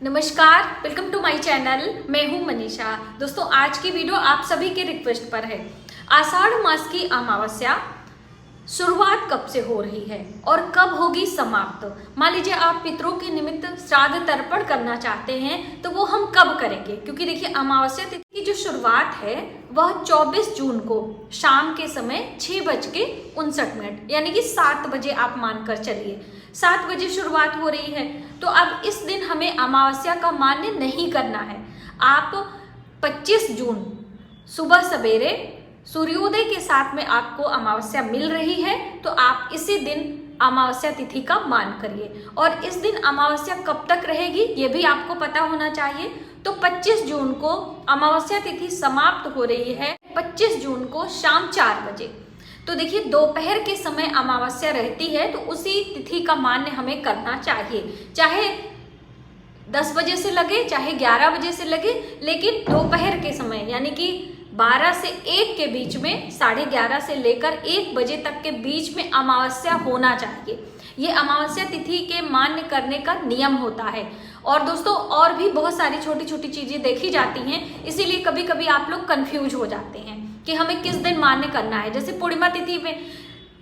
नमस्कार, welcome to my channel. मैं हूं मनीषा। दोस्तों, आज की वीडियो आप सभी के रिक्वेस्ट पर है। आषाढ़ मास की अमावस्या शुरुआत कब से हो रही है और कब होगी समाप्त। मान लीजिए आप पितरों के निमित्त श्राद्ध तर्पण करना चाहते हैं तो वो हम कब करेंगे, क्योंकि देखिए अमावस्या तिथि की जो शुरुआत है वह 24 जून को शाम के समय 6:59 यानी कि 7 बजे आप मानकर चलिए। 7 बजे शुरुआत हो रही है, तो अब इस दिन हमें अमावस्या का मान्य नहीं करना है। आप 25 जून सुबह सवेरे सूर्योदय के साथ में आपको अमावस्या मिल रही है, तो आप इसी दिन अमावस्या तिथि का मान करिए। और इस दिन अमावस्या कब तक रहेगी ये भी आपको पता होना चाहिए। तो 25 जून को अमावस्या तिथि समाप्त हो रही है, 25 जून को शाम 4 बजे। तो देखिए दोपहर के समय अमावस्या रहती है, तो उसी तिथि का मान्य हमें करना चाहिए, चाहे 10 बजे से लगे चाहे 11 बजे से लगे, लेकिन दोपहर के समय यानी कि 12 से 1 के बीच में, 11:30 से लेकर 1 बजे तक के बीच में अमावस्या होना चाहिए। ये अमावस्या तिथि के मान्य करने का नियम होता है। और दोस्तों, और भी बहुत सारी छोटी छोटी चीजें देखी जाती हैं, इसीलिए कभी कभी आप लोग कंफ्यूज हो जाते हैं कि हमें किस दिन मान्य करना है। जैसे पूर्णिमा तिथि में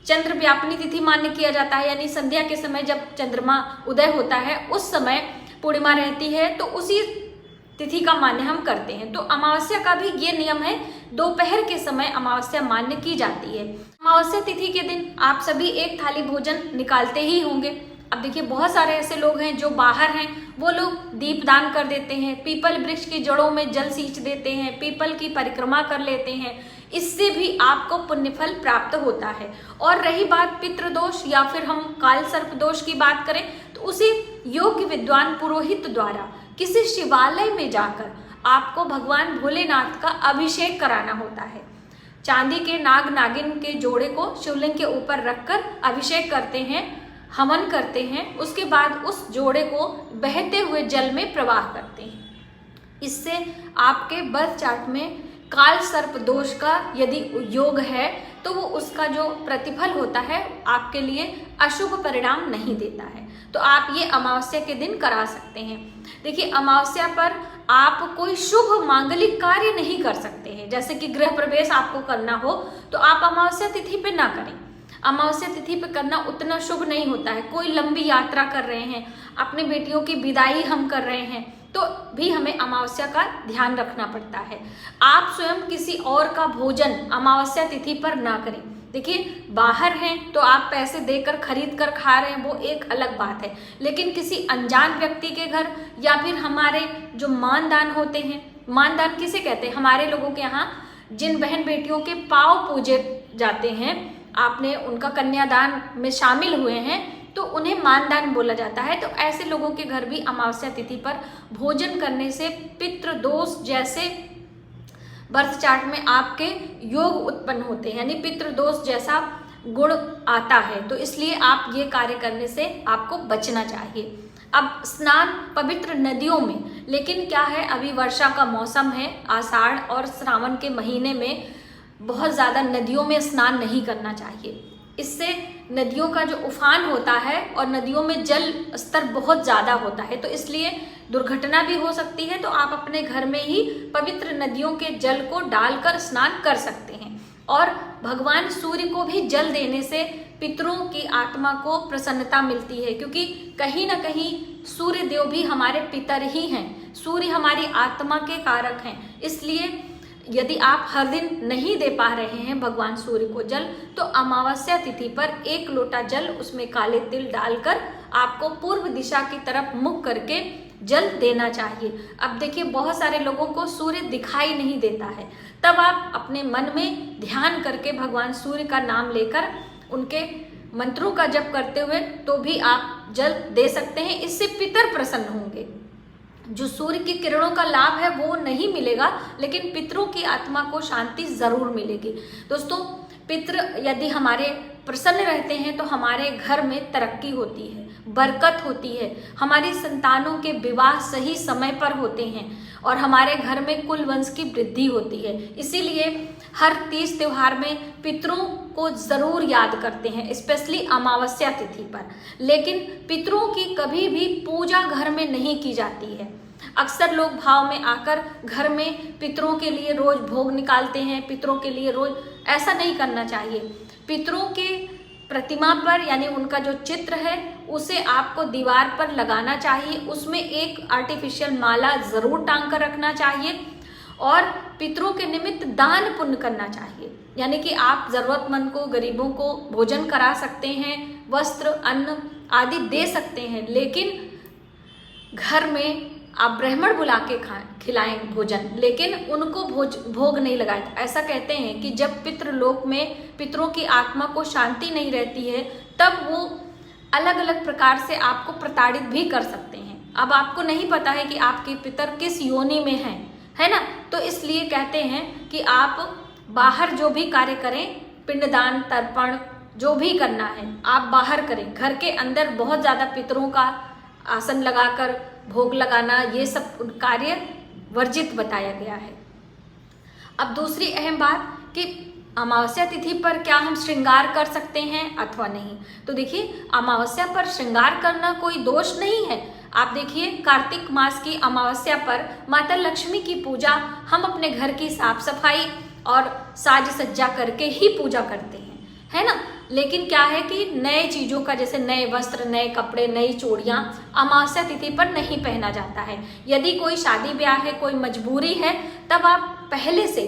चंद्र व्यापनी तिथि मान्य किया जाता है, यानी संध्या के समय जब चंद्रमा उदय होता है उस समय पूर्णिमा रहती है, तो उसी तिथि का मान्य हम करते हैं। तो अमावस्या का भी ये नियम है, दोपहर के समय अमावस्या मान्य की जाती है। अमावस्या तिथि के दिन आप सभी एक थाली भोजन निकालते ही होंगे। अब देखिए बहुत सारे ऐसे लोग हैं जो बाहर हैं, वो लोग दीप दान कर देते हैं, पीपल वृक्ष की जड़ों में जल सींच देते हैं, पीपल की परिक्रमा कर लेते हैं। इससे भी आपको पुण्यफल प्राप्त होता है। और रही बात पितृदोष या फिर हम काल सर्प दोष की बात करें, तो उसे योग्य विद्वान पुरोहित द्वारा किसी शिवालय में जाकर आपको भगवान भोलेनाथ का अभिषेक कराना होता है। चांदी के नाग नागिन के जोड़े को शिवलिंग के ऊपर रखकर अभिषेक करते हैं, हवन करते हैं। उसके बाद उस जोड़े को बहते हुए जल में प्रवाह करते हैं। इससे आपके बर्थ चार्ट में काल सर्प दोष का यदि योग है तो वो उसका जो प्रतिफल होता है आपके लिए अशुभ परिणाम नहीं देता है। तो आप ये अमावस्या के दिन करा सकते हैं। देखिए अमावस्या पर आप कोई शुभ मांगलिक कार्य नहीं कर सकते हैं, जैसे कि गृह प्रवेश आपको करना हो तो आप अमावस्या तिथि पे ना करें। अमावस्या तिथि पे करना उतना शुभ नहीं होता है। कोई लंबी यात्रा कर रहे हैं, अपने बेटियों की विदाई हम कर रहे हैं, तो भी हमें अमावस्या का ध्यान रखना पड़ता है। आप स्वयं किसी और का भोजन अमावस्या तिथि पर ना करें। देखिए बाहर हैं तो आप पैसे देकर खरीद कर खा रहे हैं, वो एक अलग बात है, लेकिन किसी अनजान व्यक्ति के घर या फिर हमारे जो मानदान होते हैं, मानदान किसे कहते हैं, हमारे लोगों के यहाँ जिन बहन बेटियों के पाँव पूजे जाते हैं, आपने उनका कन्यादान में शामिल हुए हैं तो उन्हें मानदान बोला जाता है। तो ऐसे लोगों के घर भी अमावस्या तिथि पर भोजन करने से पितृदोष जैसे बर्थ चार्ट में आपके योग उत्पन्न होते हैं, यानी पितृदोष जैसा गुण आता है। तो इसलिए आप ये कार्य करने से आपको बचना चाहिए। अब स्नान पवित्र नदियों में, लेकिन क्या है अभी वर्षा का मौसम है, आषाढ़ और श्रावण के महीने में बहुत ज़्यादा नदियों में स्नान नहीं करना चाहिए। इससे नदियों का जो उफान होता है और नदियों में जल स्तर बहुत ज़्यादा होता है, तो इसलिए दुर्घटना भी हो सकती है। तो आप अपने घर में ही पवित्र नदियों के जल को डालकर स्नान कर सकते हैं। और भगवान सूर्य को भी जल देने से पितरों की आत्मा को प्रसन्नता मिलती है, क्योंकि कहीं ना कहीं सूर्य देव भी हमारे पितर ही हैं। सूर्य हमारी आत्मा के कारक हैं। इसलिए यदि आप हर दिन नहीं दे पा रहे हैं भगवान सूर्य को जल, तो अमावस्या तिथि पर 1 लोटा जल, उसमें काले तिल डालकर आपको पूर्व दिशा की तरफ मुख करके जल देना चाहिए। अब देखिए बहुत सारे लोगों को सूर्य दिखाई नहीं देता है, तब आप अपने मन में ध्यान करके भगवान सूर्य का नाम लेकर उनके मंत्रों का जप करते हुए तो भी आप जल दे सकते हैं। इससे पितर प्रसन्न होंगे। जो सूर्य की किरणों का लाभ है वो नहीं मिलेगा, लेकिन पितरों की आत्मा को शांति जरूर मिलेगी। दोस्तों, पितृ यदि हमारे प्रसन्न रहते हैं तो हमारे घर में तरक्की होती है, बरकत होती है, हमारी संतानों के विवाह सही समय पर होते हैं और हमारे घर में कुल वंश की वृद्धि होती है। इसीलिए हर तीज त्योहार में पितरों को ज़रूर याद करते हैं, स्पेशली अमावस्या तिथि पर। लेकिन पितरों की कभी भी पूजा घर में नहीं की जाती है। अक्सर लोग भाव में आकर घर में पितरों के लिए रोज भोग निकालते हैं, पितरों के लिए रोज, ऐसा नहीं करना चाहिए। पितरों के प्रतिमा पर यानी उनका जो चित्र है उसे आपको दीवार पर लगाना चाहिए, उसमें एक आर्टिफिशियल माला जरूर टांग कर रखना चाहिए और पितरों के निमित्त दान पुण्य करना चाहिए। यानी कि आप जरूरतमंद को, गरीबों को भोजन करा सकते हैं, वस्त्र, अन्न आदि दे सकते हैं, लेकिन घर में आप ब्राह्मण बुला के खिलाएं भोजन, लेकिन उनको भोग नहीं लगाए। ऐसा कहते हैं कि जब पितृलोक में पितरों की आत्मा को शांति नहीं रहती है तब वो अलग अलग प्रकार से आपको प्रताड़ित भी कर सकते हैं। अब आपको नहीं पता है कि आपके पितर किस योनि में हैं, है ना, तो इसलिए कहते हैं कि आप बाहर जो भी कार्य करें, पिंडदान, तर्पण जो भी करना है आप बाहर करें। घर के अंदर बहुत ज़्यादा पितरों का आसन लगाकर भोग लगाना, ये सब कार्य वर्जित बताया गया है। अब दूसरी अहम बात कि अमावस्या तिथि पर क्या हम श्रृंगार कर सकते हैं अथवा नहीं। तो देखिए, अमावस्या पर श्रृंगार करना कोई दोष नहीं है। आप देखिए, कार्तिक मास की अमावस्या पर माता लक्ष्मी की पूजा हम अपने घर की साफ सफाई और साज सज्जा करके ही पूजा करते हैं, है ना। लेकिन क्या है कि नए चीज़ों का, जैसे नए वस्त्र, नए कपड़े, नई चूड़ियाँ अमावस्या तिथि पर नहीं पहना जाता है। यदि कोई शादी ब्याह है, कोई मजबूरी है, तब आप पहले से,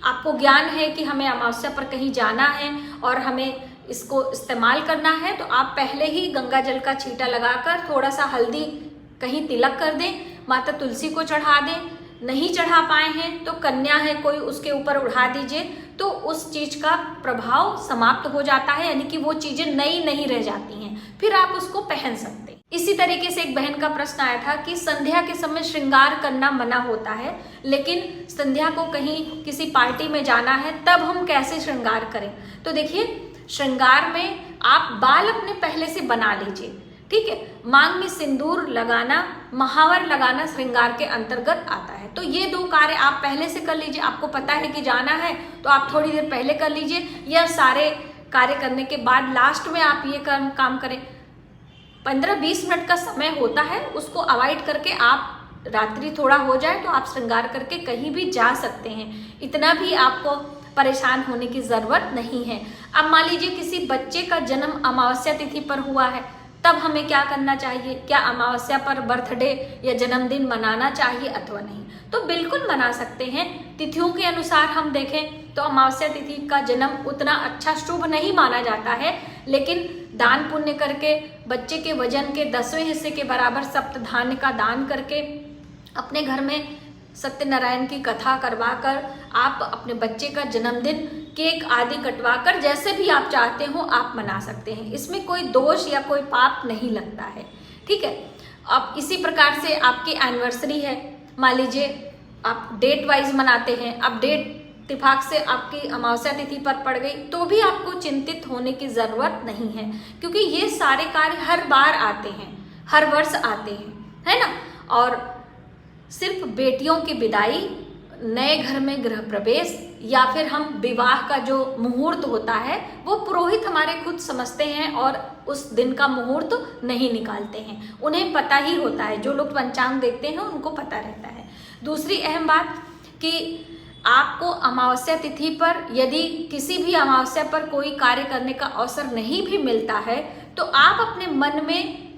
आपको ज्ञान है कि हमें अमावस्या पर कहीं जाना है और हमें इसको इस्तेमाल करना है, तो आप पहले ही गंगा जल का छींटा लगाकर थोड़ा सा हल्दी कहीं तिलक कर दें, माता तुलसी को चढ़ा दें। नहीं चढ़ा पाए हैं तो कन्या है कोई, उसके ऊपर उड़ा दीजिए, तो उस चीज का प्रभाव समाप्त हो जाता है, यानी कि वो चीजें नई नहीं रह जाती हैं, फिर आप उसको पहन सकते हैं। इसी तरीके से एक बहन का प्रश्न आया था कि संध्या के समय श्रृंगार करना मना होता है, लेकिन संध्या को कहीं किसी पार्टी में जाना है, तब हम कैसे श्रृंगार करें। तो देखिए, श्रृंगार में आप बाल अपने पहले से बना लीजिए, ठीक है। मांग में सिंदूर लगाना, महावर लगाना श्रृंगार के अंतर्गत आता है। तो ये दो कार्य आप पहले से कर लीजिए। आपको पता है कि जाना है तो आप थोड़ी देर पहले कर लीजिए, या सारे कार्य करने के बाद लास्ट में आप ये काम करें। 15-20 मिनट का समय होता है, उसको अवॉइड करके आप रात्रि थोड़ा हो जाए तो आप श्रृंगार करके कहीं भी जा सकते हैं। इतना भी आपको परेशान होने की जरूरत नहीं है। अब मान लीजिए किसी बच्चे का जन्म अमावस्या तिथि पर हुआ है, तब हमें क्या करना चाहिए। क्या अमावस्या पर बर्थडे या जन्मदिन मनाना चाहिए अथवा नहीं। तो बिल्कुल मना सकते हैं। तिथियों के अनुसार हम देखें तो अमावस्या तिथि का जन्म उतना अच्छा शुभ नहीं माना जाता है, लेकिन दान पुण्य करके, बच्चे के वजन के 10वें हिस्से के बराबर सप्तधान्य का दान करके, अपने घर में सत्यनारायण की कथा करवाकर, आप अपने बच्चे का जन्मदिन केक आदि कटवाकर, जैसे भी आप चाहते हो आप मना सकते हैं। इसमें कोई दोष या कोई पाप नहीं लगता है, ठीक है। अब इसी प्रकार से आपकी एनिवर्सरी है, मान लीजिए आप डेट वाइज मनाते हैं, अब डेट इत्तेफाक से आपकी अमावस्या तिथि पर पड़ गई, तो भी आपको चिंतित होने की ज़रूरत नहीं है, क्योंकि ये सारे कार्य हर बार आते हैं, हर वर्ष आते हैं, है ना। और सिर्फ बेटियों की विदाई, नए घर में गृह प्रवेश या फिर हम विवाह का जो मुहूर्त होता है वो पुरोहित हमारे खुद समझते हैं और उस दिन का मुहूर्त नहीं निकालते हैं। उन्हें पता ही होता है, जो लोग पंचांग देखते हैं उनको पता रहता है। दूसरी अहम बात कि आपको अमावस्या तिथि पर, यदि किसी भी अमावस्या पर कोई कार्य करने का अवसर नहीं भी मिलता है, तो आप अपने मन में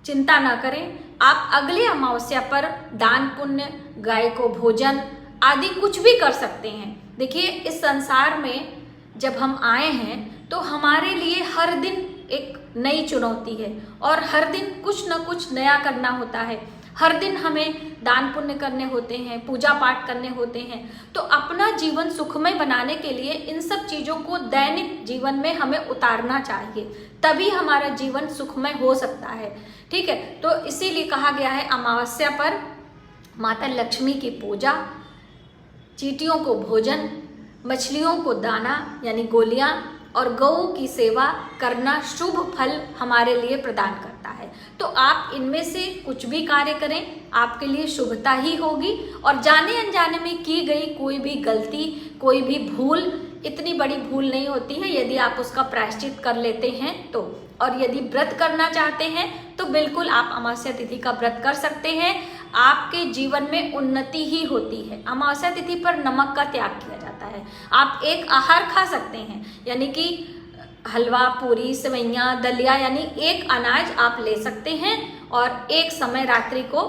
चिंता ना करें। आप अगले अमावस्या पर दान पुण्य, गाय को भोजन आदि कुछ भी कर सकते हैं। देखिए, इस संसार में जब हम आए हैं तो हमारे लिए हर दिन एक नई चुनौती है और हर दिन कुछ न कुछ नया करना होता है। हर दिन हमें दान पुण्य करने होते हैं, पूजा पाठ करने होते हैं। तो अपना जीवन सुखमय बनाने के लिए इन सब चीज़ों को दैनिक जीवन में हमें उतारना चाहिए, तभी हमारा जीवन सुखमय हो सकता है, ठीक है। तो इसीलिए कहा गया है अमावस्या पर माता लक्ष्मी की पूजा, चींटियों को भोजन, मछलियों को दाना यानी गोलियां और गौ की सेवा करना शुभ फल हमारे लिए प्रदान करता है। तो आप इनमें से कुछ भी कार्य करें, आपके लिए शुभता ही होगी। और जाने अनजाने में की गई कोई भी गलती, कोई भी भूल इतनी बड़ी भूल नहीं होती है यदि आप उसका प्रायश्चित कर लेते हैं तो। और यदि व्रत करना चाहते हैं तो बिल्कुल आप अमावस्या तिथि का व्रत कर सकते हैं। आपके जीवन में उन्नति ही होती है। अमावस्या तिथि पर नमक का त्याग किया जाता है। आप एक आहार खा सकते हैं, यानी कि हलवा, पूरी, सेवइयाँ, दलिया, यानी एक अनाज आप ले सकते हैं और एक समय रात्रि को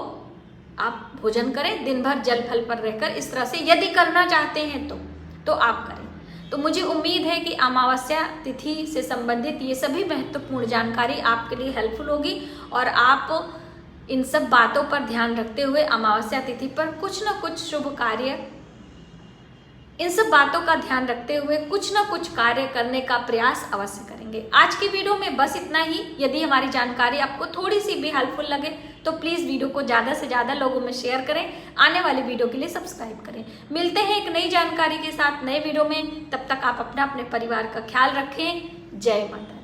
आप भोजन करें, दिन भर जल फल पर रहकर। इस तरह से यदि करना चाहते हैं तो आप करें। तो मुझे उम्मीद है कि अमावस्या तिथि से संबंधित ये सभी महत्वपूर्ण जानकारी आपके लिए हेल्पफुल होगी और आप इन सब बातों पर ध्यान रखते हुए अमावस्या तिथि पर कुछ न कुछ शुभ कार्य, इन सब बातों का ध्यान रखते हुए कुछ न कुछ कार्य करने का प्रयास अवश्य करेंगे। आज की वीडियो में बस इतना ही। यदि हमारी जानकारी आपको थोड़ी सी भी हेल्पफुल लगे तो प्लीज़ वीडियो को ज़्यादा से ज़्यादा लोगों में शेयर करें। आने वाली वीडियो के लिए सब्सक्राइब करें। मिलते हैं एक नई जानकारी के साथ नए वीडियो में। तब तक आप अपने परिवार का ख्याल रखें। जय माता।